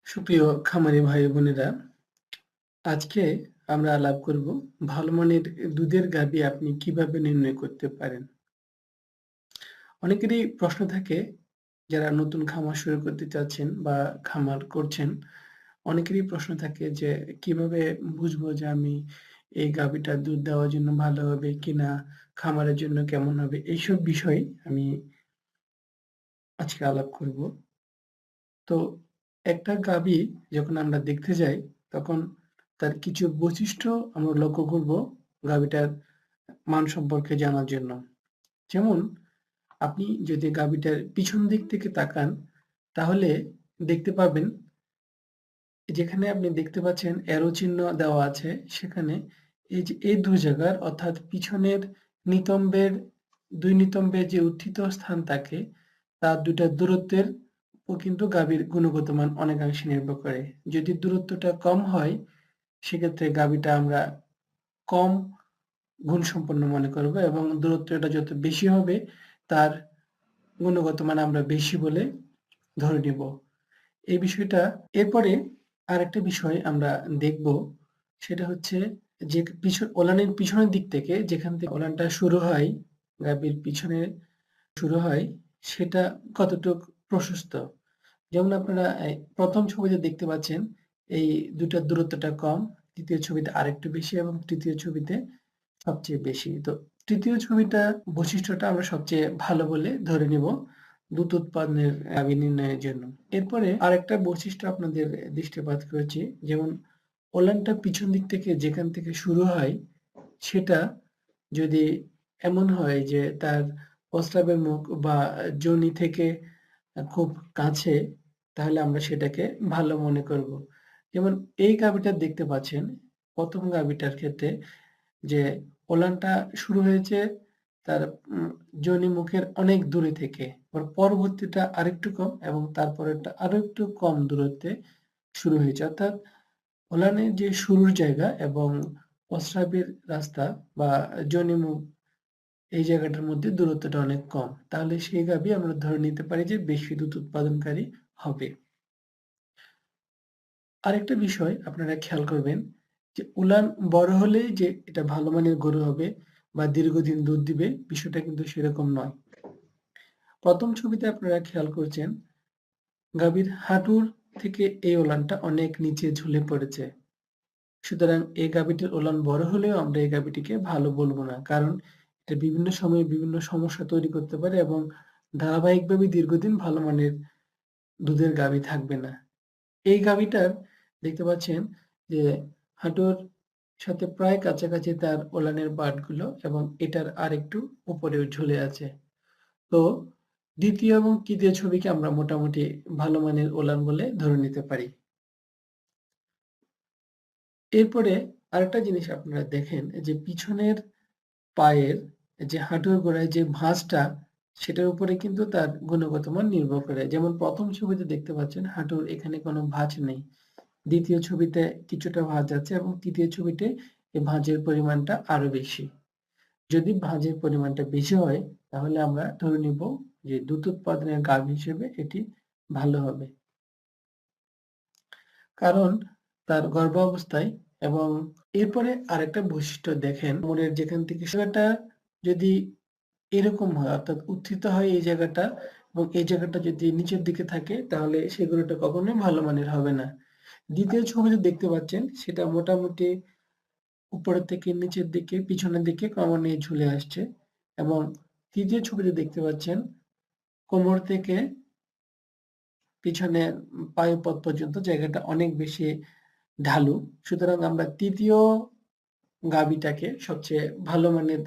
সুপ্রিয় খামারি ভাই বোনেরা, আজকে আমরা আলাপ করব ভালো মানের দুধের গাভী আপনি কিভাবে নির্ণয় করতে পারেন। অনেকেরই প্রশ্ন থাকে যারা নতুন খামার শুরু করতে চাচ্ছেন বা খামার করছেন, অনেকেরই প্রশ্ন থাকে যে কিভাবে বুঝবো যে আমি এই গাভীটা দুধ দেওয়ার জন্য ভালো হবে কিনা, খামারের জন্য কেমন হবে? এইসব বিষয় আমি আজকে আলাপ করব। তো একটা গাভী যখন আমরা দেখতে যাই, তখন তার কিছু বৈশিষ্ট্য আমরা লক্ষ্য করব গাভীটার মান সম্পর্কে জানার জন্য। যেমন আপনি যদি গাভীটার পিছন দিক থেকে তাকান, তাহলে দেখতে পাবেন যেখানে আপনি দেখতে পাচ্ছেন অ্যারো চিহ্ন দেওয়া আছে, সেখানে এই যে এই ২ জায়গার অর্থাৎ পিছনের নিতম্বের ২ নিতম্বের যে উত্থিত স্থান থাকে, তার ২ টা দূরত্বের ও কিন্তু গাভীর গুণগত মান অনেকাংশে নির্ভর করে। যদি দূরত্বটা কম হয়, সেক্ষেত্রে গাভীটা আমরা কম গুণসম্পন্ন মনে করব এবং দূরত্বটা যত বেশি হবে, তার গুণগত মান আমরা বেশি বলে ধরে নিব। এই বিষয়টা এরপরে আরেকটা বিষয় আমরা দেখব, সেটা হচ্ছে যে ওলানের পিছনের দিক থেকে যেখান থেকে ওলানটা শুরু হয়, গাভীর পিছনে শুরু হয়, সেটা কতটুক প্রশস্ত। যেমন আপনারা ১ম ছবিতে দেখতে পাচ্ছেন এই ২ টার দূরত্বটা কম, ২য় ছবিতে আরেকটু বেশি এবং ৩য় ছবিতে সবচেয়ে বেশি। তো ৩য় ছবিটার বৈশিষ্ট্যটা আমরা সবচেয়ে ভালো বলে ধরে নিব দুধ উৎপাদনের গাভী নির্ণয়ের জন্য। এরপরে আরেকটা বৈশিষ্ট্য আপনাদের দৃষ্টিপাত করেছি, যেমন ওলানটা পিছন দিক থেকে যেখান থেকে শুরু হয়, সেটা যদি এমন হয় যে তার প্রস্রাবের মুখ বা যোনি থেকে খুব কাছে, তাহলে আমরা সেটাকে ভালো মনে করব। যেমন এই গাভীটা দেখতে পাচ্ছেন, ১ম গাভীটার ক্ষেত্রে যে ওলানটা শুরু হয়েছে তার যোনি মুখের অনেক দূরে থেকে। আবার পরবর্তীটা আরেকটু কম এবং তারপরেরটা আরো একটু কম দূরত্বে শুরু হয়েছে। অর্থাৎ ওলানের যে শুরুর জায়গা এবং প্রস্রাবের রাস্তা বা যোনিমুখ, এই জায়গাটার মধ্যে দূরত্বটা অনেক কম। তাহলে সেই গাভী আমরা ধরে নিতে পারি যে বেশি দুধ উৎপাদনকারী হবে। আরেকটা বিষয় আপনারা খেয়াল করবেন যে উলান বড় হলেই যে এটা ভালো মানের গরু হবে বা দীর্ঘদিন দুধ দিবে, বিষয়টা কিন্তু সেরকম নয়। ১ম ছবিতে আপনারা খেয়াল করছেন গাভীর হাঁটুর থেকে এই ওলানটা অনেক নিচে ঝুলে পড়েছে। সুতরাং এই গাভীটির ওলান বড় হলেও আমরা এই গাভীটিকে ভালো বলব না। কারণ এটা বিভিন্ন সময়ে বিভিন্ন সমস্যা তৈরি করতে পারে এবং ধারাবাহিকভাবে দীর্ঘদিন ভালো মানের দুধের গাভী থাকবে না। এই গাভীটার দেখতে পাচ্ছেন যে হাঁটুর সাথে প্রায় কাছাকাছি তার ওলানের বাটগুলো এবং এটার আরেকটু উপরেও ঝুলে আছে। তো ২য় এবং ৩য় ছবিকে আমরা মোটামুটি ভালো মানের ওলান বলে ধরে নিতে পারি। এরপরে আরেকটা জিনিস আপনারা দেখেন যে পিছনের পায়ের যে হাঁটুর গোড়ায় যে ভাঁজটা, সেটার উপরে কিন্তু তার গুণগত মান নির্ভর করে। যেমন ১ম ছবিতে দেখতে পাচ্ছেন হাঁটুর এখানে কোনো ভাঁজ নেই। ২য় ছবিতে কিছুটা ভাঁজ আছে এবং ৩য় ছবিতে এই ভাঁজের পরিমাণটা আরো বেশি। যদি ভাঁজের পরিমাণটা বেশি হয়, তাহলে আমরা ধরে নিব যে দুধ উৎপাদনের গাভী হিসেবে এটি ভালো হবে। কারণ তার গর্ভাবস্থায় এবং এরপরে আরেকটা বৈশিষ্ট্য দেখেন, কোমরের যেখান থেকে জায়গাটা যদি এরকম হয়, অর্থাৎ উত্থিত হয় এই জায়গাটা এবং এই জায়গাটা যদি নিচের দিকে থাকে, তাহলে সেই গরুটা কখনোই ভালো মানের হবে না। ২য় ছবিতে দেখতে পাচ্ছেন সেটা মোটামুটি উপরের থেকে নিচের দিকে, পিছনের দিকে ক্রমান্বয়ে ঝুলে আসছে এবং ৩য় ছবিতে দেখতে পাচ্ছেন কোমর থেকে পিছনে পায়ুপথ পর্যন্ত জায়গাটা অনেক বেশি ঢালু। সুতরাং আমরা ৩য় গাভীটাকে সবচেয়ে ভালো মানের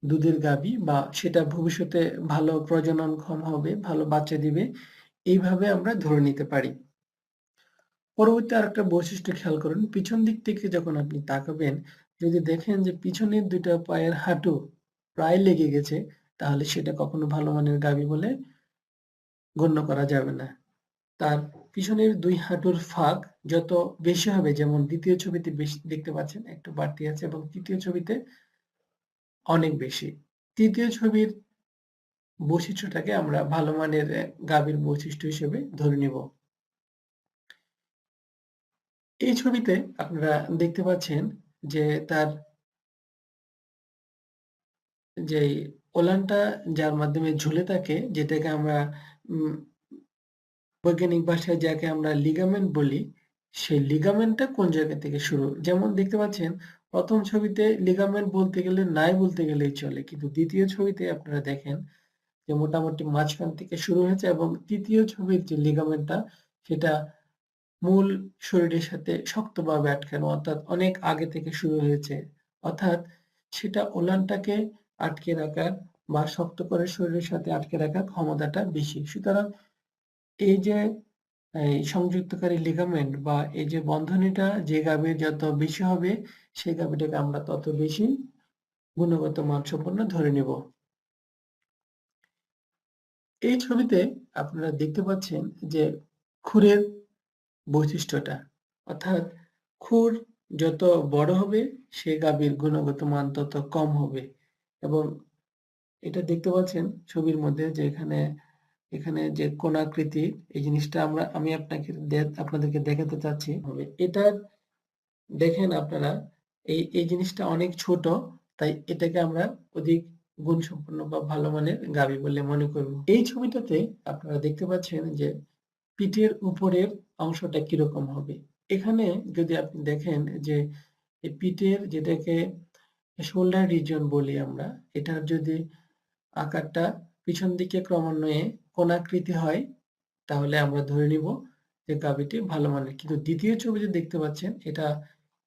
দুধের গাভী বা সেটা ভবিষ্যতে ভালো প্রজননক্ষম হবে, ভালো বাচ্চা দিবে, এইভাবে আমরা ধরে নিতে পারি। পরবর্তী আরেকটা বৈশিষ্ট্য খেয়াল করুন, পিছন দিক থেকে যখন আপনি তাকাবেন, যদি দেখেন যে পিছনের ২ টা পায়ের হাঁটু প্রায় লেগে গেছে, তাহলে সেটা কখনো ভালো মানের গাভী বলে গণ্য করা যাবে না। তার পিছনের ২ হাঁটুর ফাঁক যত বেশি হবে, যেমন ২য় ছবিতে বেশি দেখতে পাচ্ছেন একটু বাড়তি আছে এবং ৩য় ছবিতে অনেক বেশি। ৩য় ছবির বৈশিষ্ট্যটাকে আমরা ভালো মানের গাভীর বৈশিষ্ট্য হিসেবে ধরে নিব। এই ছবিতে আপনারা দেখতে পাচ্ছেন যে তার যেই ওলানটা যার মাধ্যমে ঝুলে থাকে যেটাকে আমরা উম বৈজ্ঞানিক ভাষায় যাকে আমরা লিগামেন্ট বলি, সেই লিগামেন্টটা কোন জায়গা থেকে শুরু? যেমন দেখতে পাচ্ছেন ১ম ছবিতে লিগামেন্ট বলতে গেলে নাই বলতে গেলেই চলে। কিন্তু ২য় ছবিতে আপনারা দেখেন যে মোটামুটি মাঝখান থেকে শুরু হয়েছে এবং ৩য় ছবির যে লিগামেন্টটা সেটা মূল শরীরের সাথে শক্তভাবে আটকানো অর্থাৎ অনেক আগে থেকে শুরু হয়েছে। অর্থাৎ সেটা ওলানটাকে আটকে রাখার বা শক্ত করে শরীরের সাথে আটকে রাখার ক্ষমতাটা বেশি। সুতরাং এই যে এই সংযুক্তকারী লিগামেন্ট বা এই যে বন্ধনীটা যে গাভীর যত বেশি হবে সেই গাভীটাকে আমরা তত বেশি গুণগত মানসম্পন্ন ধরে নিব। এই ছবিতে আপনারা দেখতে পাচ্ছেন যে খুরের বৈশিষ্ট্যটা। অর্থাৎ খুর যত বড় হবে সে গাভীর গুণগত মান তত কম হবে এবং এটা দেখতে পাচ্ছেন ছবির মধ্যে যে এখানে যে কোণাকৃতি এই জিনিসটা আমি আপনাদেরকে দেখাতে চাচ্ছি। এটার দেখেন আপনারা এই জিনিসটা অনেক ছোট তাই এটাকে আমরা অধিক গুণসম্পন্ন বা ভালো মানের গাভী বলে মনে করব। এই ছবিটাতে আপনারা দেখতে পাচ্ছেন যে পিঠের উপরের অংশটা কিরকম হবে। এখানে যদি আপনি দেখেন যে এই পিঠের যেটাকে শোল্ডার রিজিয়ন বলি আমরা, এটার যদি আকারটা পিছন দিকে ক্রমান্বয়ে কোণাকৃতি হয় তাহলে আমরা ধরে নিব যে গাভীটি ভালো মানের। কিন্তু ২য় ছবিতে দেখতে পাচ্ছেন এটা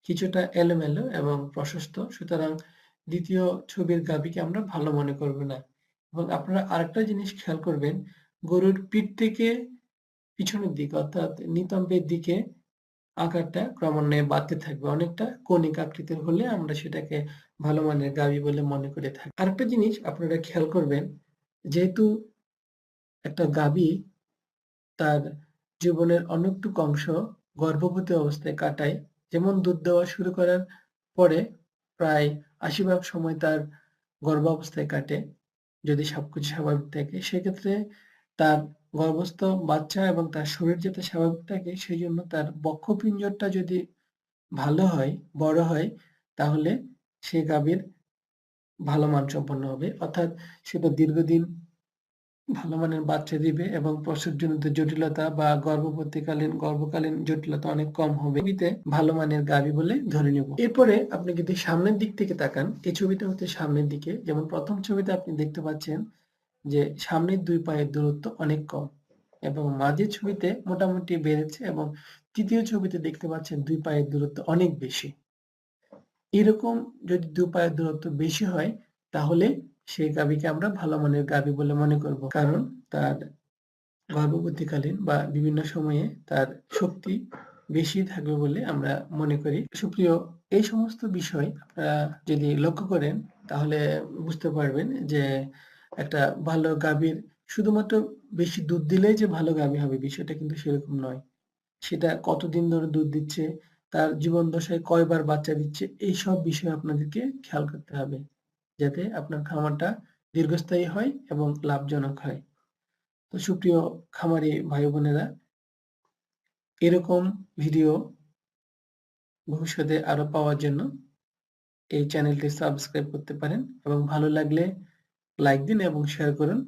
কিছুটা এলোমেলো এবং প্রশস্ত। সুতরাং ২য় ছবির গাভীকে আমরা ভালো মনে করব না। এবং আপনারা আরেকটা জিনিস খেয়াল করবেন, গরুর পিঠ থেকে পিছনের দিকে অর্থাৎ নিতম্বের দিকে আকারটা ক্রমান্বয়ে বাড়তে থাকবে। অনেকটা কৌণিক আকৃতির হলে আমরা সেটাকে ভালো মানের গাভী বলে মনে করে থাকি। আরেকটা জিনিস আপনারা খেয়াল করবেন, যেহেতু একটা গাভী তার জীবনের অনেকটুক অংশ গর্ভবতী অবস্থায় কাটায়। যেমন দুধ দেওয়া শুরু করার পরে প্রায় ৮০ ভাগ সময় তার গর্ভাবস্থায় কাটে। যদি সবকিছু স্বাভাবিক থাকে। সেক্ষেত্রে তার গর্ভস্থ বাচ্চা এবং তার শরীর যাতে স্বাভাবিক থাকে সেইজন্য তার বক্ষপিঞ্জরটা যদি ভালো হয়, বড় হয় তাহলে সে গাভীর ভালো মানসম্পন্ন হবে। অর্থাৎ সেটা দীর্ঘদিন ভালো মানের বাচ্চা দিবে এবং প্রসবজনিত জটিলতা বা গর্ভকালীন জটিলতা অনেক কম হবে। ছবিতে ভালো মানের গাভী বলে ধরে নিব। এরপরে আপনি যদি সামনের দিক থেকে তাকান, এই ছবিটা হচ্ছে সামনের দিকে। যেমন ১ম ছবিতে আপনি দেখতে পাচ্ছেন যে সামনের ২ পায়ের দূরত্ব অনেক কম এবং মাঝের ছবিতে মোটামুটি বেড়েছে এবং ৩য় ছবিতে দেখতে পাচ্ছেন ২ পায়ের দূরত্ব অনেক বেশি। এরকম যদি ২ পায়ের দূরত্ব বেশি হয় তাহলে সেই গাভীকে আমরা ভালো মানের গাভী বলে মনে করব। কারণ তার গর্ভবতীকালীন বা বিভিন্ন সময়ে তার শক্তি বেশি থাকবে বলে আমরা মনে করি। সুপ্রিয়, এই সমস্ত বিষয় আপনারা যদি লক্ষ্য করেন তাহলে বুঝতে পারবেন যে একটা ভালো গাভীর শুধুমাত্র বেশি দুধ দিলেই যে ভালো গাভী হবে বিষয়টা কিন্তু সেরকম নয়। সেটা কতদিন ধরে দুধ দিচ্ছে, তার জীবন দশায় কয়বার বাচ্চা দিচ্ছে এইসব বিষয় আপনাদেরকে খেয়াল করতে হবে। যাতে আপনার খামারটা দীর্ঘস্থায়ী হয় এবং লাভজনক হয়। তো সুপ্রিয় খামারি ভাই-বোনেরা, এরকম ভিডিও ভবিষ্যতে আরো পাওয়ার জন্য এই চ্যানেলটি সাবস্ক্রাইব করতে পারেন এবং ভালো লাগলে লাইক দিন এবং শেয়ার করুন।